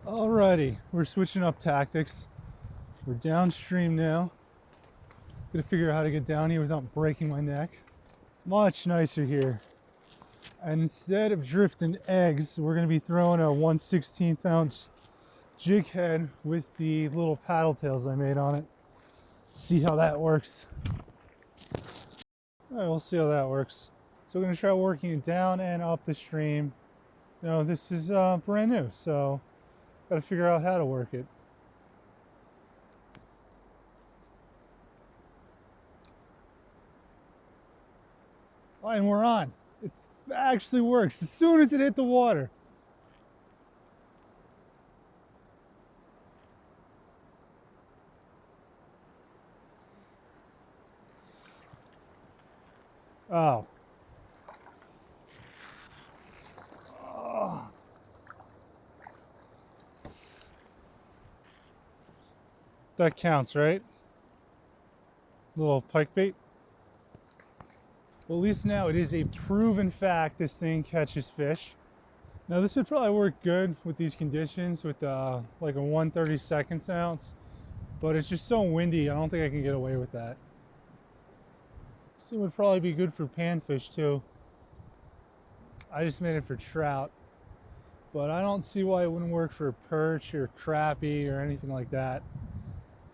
Alrighty, we're switching up tactics. We're downstream now. Gotta figure out how to get down here without breaking my neck. It's much nicer here. And instead of drifting eggs, we're gonna be throwing a 1/16 ounce jig head with the little paddle tails I made on it. See how that works. All right, we'll see how that works. So we're gonna try working it down and up the stream. You know, this is brand new, so gotta figure out how to work it. Oh, and we're on. It actually works as soon as it hit the water. Oh. Oh. That counts, right? Little pike bait. Well, at least now it is a proven fact this thing catches fish. Now this would probably work good with these conditions with like a 1/32 ounce, but it's just so windy, I don't think I can get away with that. This thing would probably be good for panfish too. I just made it for trout, but I don't see why it wouldn't work for perch or crappie or anything like that.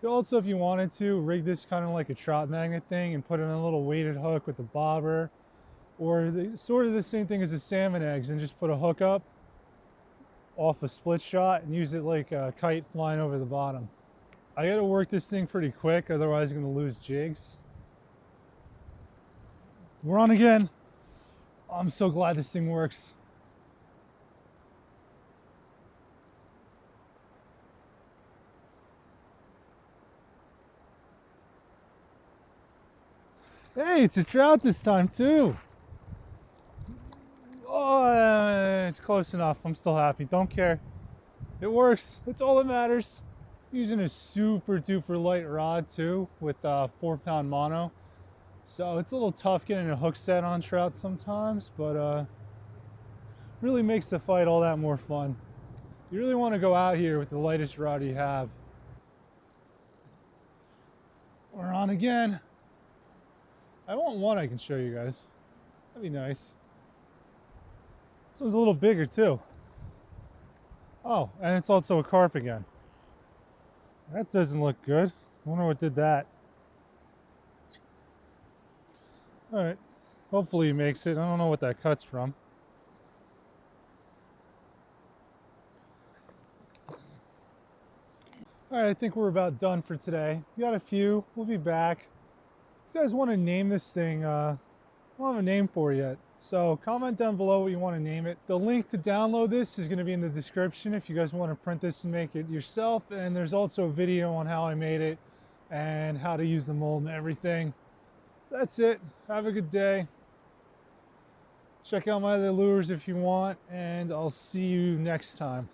You could also, if you wanted to, rig this kind of like a trout magnet thing and put in a little weighted hook with a bobber, or sort of the same thing as the salmon eggs, and just put a hook up off a split shot and use it like a kite flying over the bottom. I gotta work this thing pretty quick, otherwise I'm gonna lose jigs. We're on again. I'm so glad this thing works. Hey, it's a trout this time too. Oh, it's close enough. I'm still happy. Don't care. It works. That's all that matters. Using a super duper light rod too with 4-pound mono. So it's a little tough getting a hook set on trout sometimes, but really makes the fight all that more fun. You really want to go out here with the lightest rod you have. We're on again. I want one I can show you guys. That'd be nice. This one's a little bigger too. Oh, and it's also a carp again. That doesn't look good. I wonder what did that. All right, hopefully he makes it. I don't know what that cut's from. All right, I think we're about done for today. We got a few. We'll be back. If you guys want to name this thing, I don't have a name for it yet. So comment down below what you want to name it. The link to download this is going to be in the description if you guys want to print this and make it yourself. And there's also a video on how I made it and how to use the mold and everything. So that's it. Have a good day. Check out my other lures if you want, and I'll see you next time.